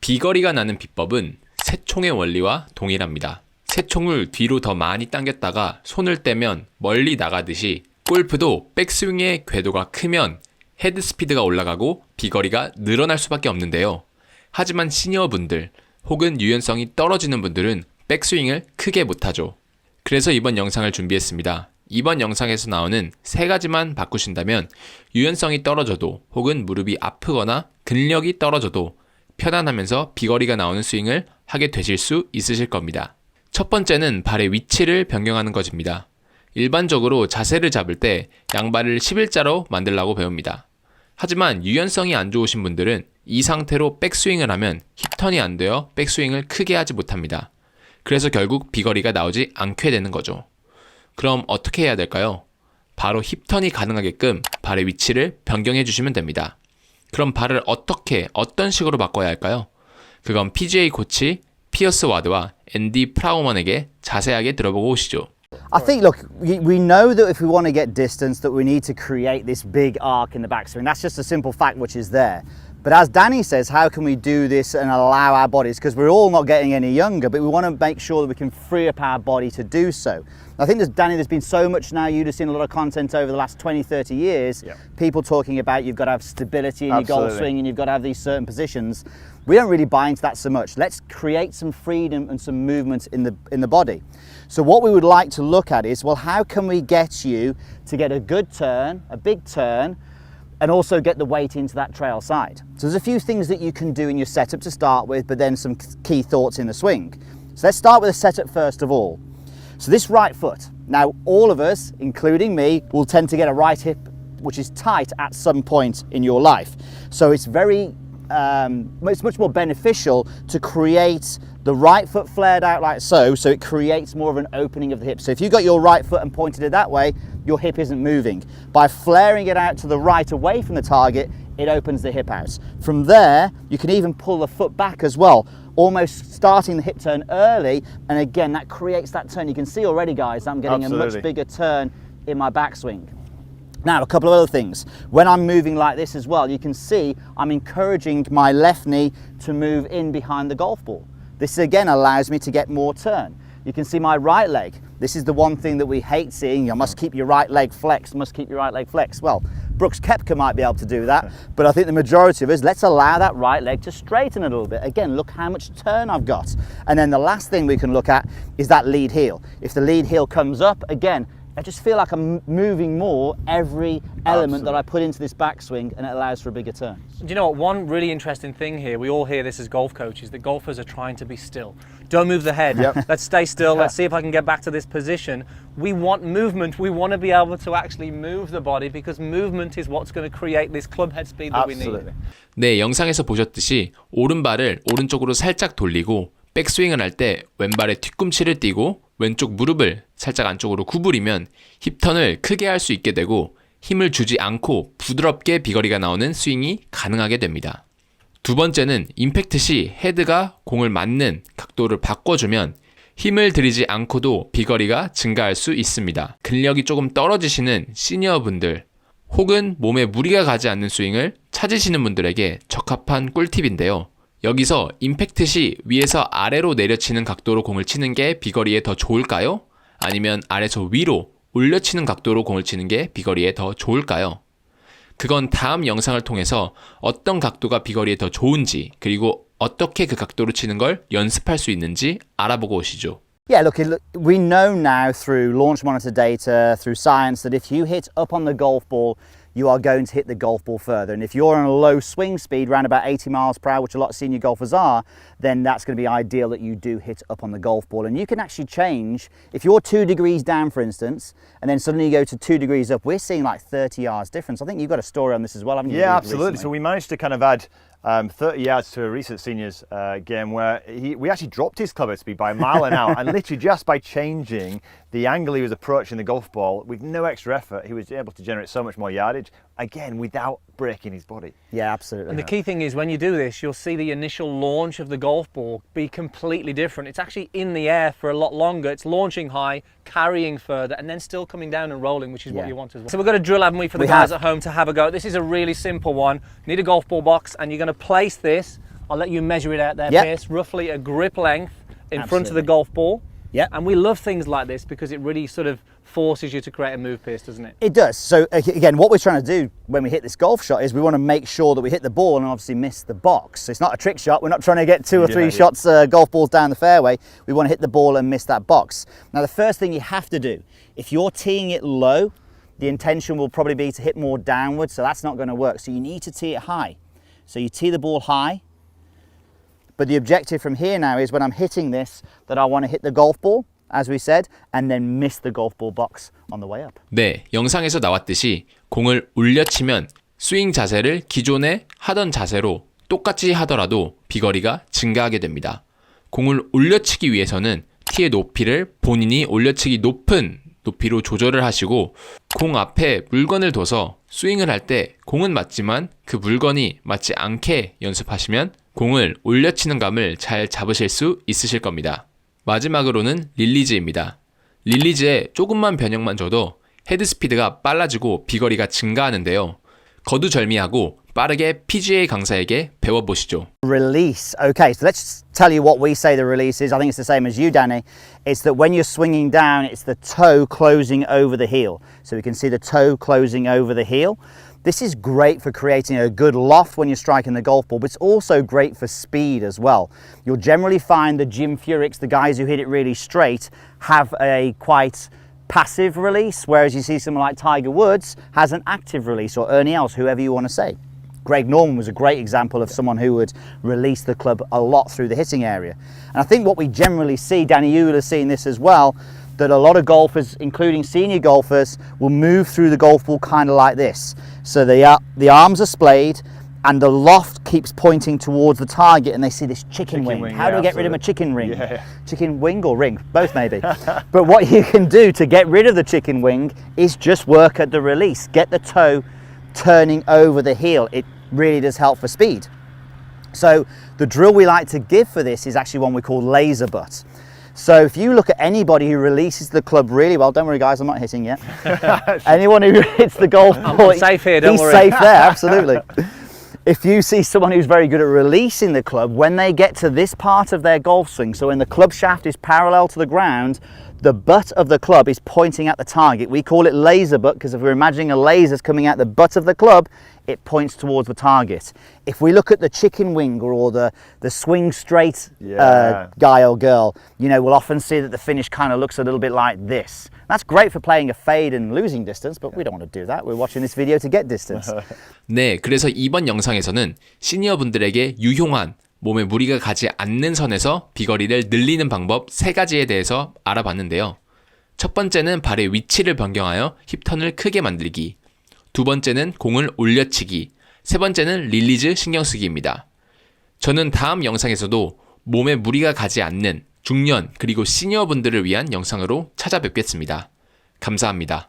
비거리가 나는 비법은 새총의 원리와 동일합니다. 새총을 뒤로 더 많이 당겼다가 손을 떼면 멀리 나가듯이 골프도 백스윙의 궤도가 크면 헤드 스피드가 올라가고 비거리가 늘어날 수밖에 없는데요. 하지만 시니어분들 혹은 유연성이 떨어지는 분들은 백스윙을 크게 못하죠. 그래서 이번 영상을 준비했습니다. 이번 영상에서 나오는 3가지만 바꾸신다면 유연성이 떨어져도 혹은 무릎이 아프거나 근력이 떨어져도 편안하면서 비거리가 나오는 스윙을 하게 되실 수 있으실 겁니다. 첫 번째는 발의 위치를 변경하는 것입니다. 일반적으로 자세를 잡을 때 양발을 11자로 만들라고 배웁니다. 하지만 유연성이 안 좋으신 분들은 이 상태로 백스윙을 하면 힙턴이 안 되어 백스윙을 크게 하지 못합니다. 그래서 결국 비거리가 나오지 않게 되는 거죠. 그럼 어떻게 해야 될까요? 바로 힙턴이 가능하게끔 발의 위치를 변경해 주시면 됩니다. 그럼 발을 어떤 식으로 바꿔야 할까요? 그건 PGA 코치 피어스 와드와 앤디 프라우먼에게 자세하게 들어보고 오시죠. I think, look, we know that if we want to get distance that we need to create this big arc in the backswing. That's just a simple fact which is there. But as Danny says, how can we do this and allow our bodies, because we're all not getting any younger, but we want to make sure that we can free up our body to do so. I think Danny, there's been so much now, you've seen a lot of content over the last 20, 30 years, people talking about you've got to have stability in your golf swing and you've got to have these certain positions. We don't really buy into that so much. Let's create some freedom and some movement in the body. So what we would like to look at is, well, how can we get you to get a good turn, a big turn, and also get the weight into that trail side? So there's a few things that you can do in your setup to start with, but then some key thoughts in the swing. So let's start with the setup first of all. So this right foot, now all of us, including me, will tend to get a right hip which is tight at some point in your life. So it's it's much more beneficial to create the right foot flared out like so it creates more of an opening of the hip. So if you've got your right foot and pointed it that way, your hip isn't moving. By flaring it out to the right away from the target, it opens the hip out. From there, you can even pull the foot back as well, almost starting the hip turn early, and again, that creates that turn. You can see already, guys, I'm getting a much bigger turn in my backswing. Now, a couple of other things. When I'm moving like this as well, you can see I'm encouraging my left knee to move in behind the golf ball. This again allows me to get more turn. You can see my right leg. This is the one thing that we hate seeing. You must keep your right leg flexed, must keep your right leg flexed. Well, Brooks Koepka might be able to do that, but I think the majority of us, let's allow that right leg to straighten a little bit. Again, look how much turn I've got. And then the last thing we can look at is that lead heel. If the lead heel comes up, again, I just feel like I'm moving more every element that I put into this backswing, and it allows for a bigger turn. Do you know what? One really interesting thing here, we all hear this as golf coaches, that golfers are trying to be still. Don't move the head. Let's stay still. Let's see if I can get back to this position. We want movement. We want to be able to actually move the body, because movement is what's going to create this club head speed that we need. 네, 영상에서 보셨듯이 오른발을 오른쪽으로 살짝 돌리고 백스윙을 할 때 왼발에 뒤꿈치를 띄고 왼쪽 무릎을 살짝 안쪽으로 구부리면 힙턴을 크게 할 수 있게 되고 힘을 주지 않고 부드럽게 비거리가 나오는 스윙이 가능하게 됩니다. 두 번째는 임팩트 시 헤드가 공을 맞는 각도를 바꿔주면 힘을 들이지 않고도 비거리가 증가할 수 있습니다. 근력이 조금 떨어지시는 시니어분들 혹은 몸에 무리가 가지 않는 스윙을 찾으시는 분들에게 적합한 꿀팁인데요. 여기서 임팩트 시 위에서 아래로 내려치는 각도로 공을 치는 게 비거리에 더 좋을까요? 아니면 아래에서 위로 올려치는 각도로 공을 치는 게 비거리에 더 좋을까요? 그건 다음 영상을 통해서 어떤 각도가 비거리에 더 좋은지, 그리고 어떻게 그 각도로 치는 걸 연습할 수 있는지 알아보고 오시죠. Yeah, look, we know now through launch monitor data, through science, that if you hit up on the golf ball, you are going to hit the golf ball further. And if you're on a low swing speed, around about 80 miles per hour, which a lot of senior golfers are, then that's going to be ideal that you do hit up on the golf ball. And you can actually change, if you're 2 degrees down, for instance, and then suddenly you go to 2 degrees up, we're seeing like 30 yards difference. I think you've got a story on this as well, haven't you? Yeah, absolutely. Recently? So we managed to kind of add 30 yards to a recent seniors game where we actually dropped his club head speed by a mile an hour, and literally just by changing the angle he was approaching the golf ball with no extra effort, he was able to generate so much more yardage, again, without breaking his body. Yeah, absolutely. And the key thing is, when you do this, you'll see the initial launch of the golf ball be completely different. It's actually in the air for a lot longer. It's launching high, carrying further, and then still coming down and rolling, which is what you want as well. So we've got a drill, haven't we, for the guys at home to have a go. This is a really simple one. You need a golf ball box, and you're going to place this I'll let you measure it out there, Yep. Pierce. Roughly a grip length in front of the Absolutely. golf ball. Yep. And we love things like this because it really sort of forces you to create a move, Pierce, doesn't it? It does. So again, what we're trying to do when we hit this golf shot is we want to make sure that we hit the ball and obviously miss the box. It's not a trick shot. We're not trying to get two or three shots, golf balls down the fairway. We want to hit the ball and miss that box. Now, the first thing you have to do, if you're teeing it low, the intention will probably be to hit more downwards, so that's not going to work. So you need to tee it high. So you tee the ball high, but the objective from here now is when I'm hitting this, that I want to hit the golf ball, as we said, and then miss the golf ball box on the way up. 네, 영상에서 나왔듯이 공을 올려치면 스윙 자세를 기존에 하던 자세로 똑같이 하더라도 비거리가 증가하게 됩니다. 공을 올려치기 위해서는 티의 높이를 본인이 올려치기 높은 높이로 조절을 하시고 공 앞에 물건을 둬서 스윙을 할 때 공은 맞지만 그 물건이 맞지 않게 연습하시면 공을 올려치는 감을 잘 잡으실 수 있으실 겁니다. 마지막으로는 릴리즈입니다. 릴리즈에 조금만 변형만 줘도 헤드 스피드가 빨라지고 비거리가 증가하는데요. 거두절미하고 빠르게 PGA 강사에게 배워보시죠. Release. Okay, so let's tell you what we say the release is. I think it's the same as you, Danny. It's that when you're swinging down, it's the toe closing over the heel. So we can see the toe closing over the heel. This is great for creating a good loft when you're striking the golf ball, but it's also great for speed as well. You'll generally find the Jim Furyk's, the guys who hit it really straight, have a quite passive release, whereas you see someone like Tiger Woods has an active release, or Ernie Els, whoever you want to say. Greg Norman was a great example of someone who would release the club a lot through the hitting area. And I think what we generally see, Danny, you will have seen this as well, that a lot of golfers, including senior golfers, will move through the golf ball kind of like this. So the arms are splayed and the loft keeps pointing towards the target, and they see this chicken wing. How do we get rid of a chicken ring? Yeah. Chicken wing or ring? Both maybe. But what you can do to get rid of the chicken wing is just work at the release. Get the toe turning over the heel. It really does help for speed. So the drill we like to give for this is actually one we call laser butt. So if you look at anybody who releases the club really well, don't worry guys, I'm not hitting yet. Anyone who hits the golf ball, I'm safe here, don't he's worry. safe there, absolutely. If you see someone who's very good at releasing the club, when they get to this part of their golf swing, so when the club shaft is parallel to the ground, the butt of the club is pointing at the target. We call it laser butt because if we're imagining a laser's coming out the butt of the club, it points towards the target. If we look at the chicken wing or the swing straight guy or girl, you know, we'll often see that the finish kind of looks a little bit like this. That's great for playing a fade and losing distance, but we don't want to do that. We're watching this video to get distance. 네, 그래서 이번 영상에서는 시니어분들에게 유용한 몸에 무리가 가지 않는 선에서 비거리를 늘리는 방법 3가지에 대해서 알아봤는데요. 첫 번째는 발의 위치를 변경하여 힙턴을 크게 만들기, 두 번째는 공을 올려치기, 세 번째는 릴리즈 신경쓰기입니다. 저는 다음 영상에서도 몸에 무리가 가지 않는 중년 그리고 시니어분들을 위한 영상으로 찾아뵙겠습니다. 감사합니다.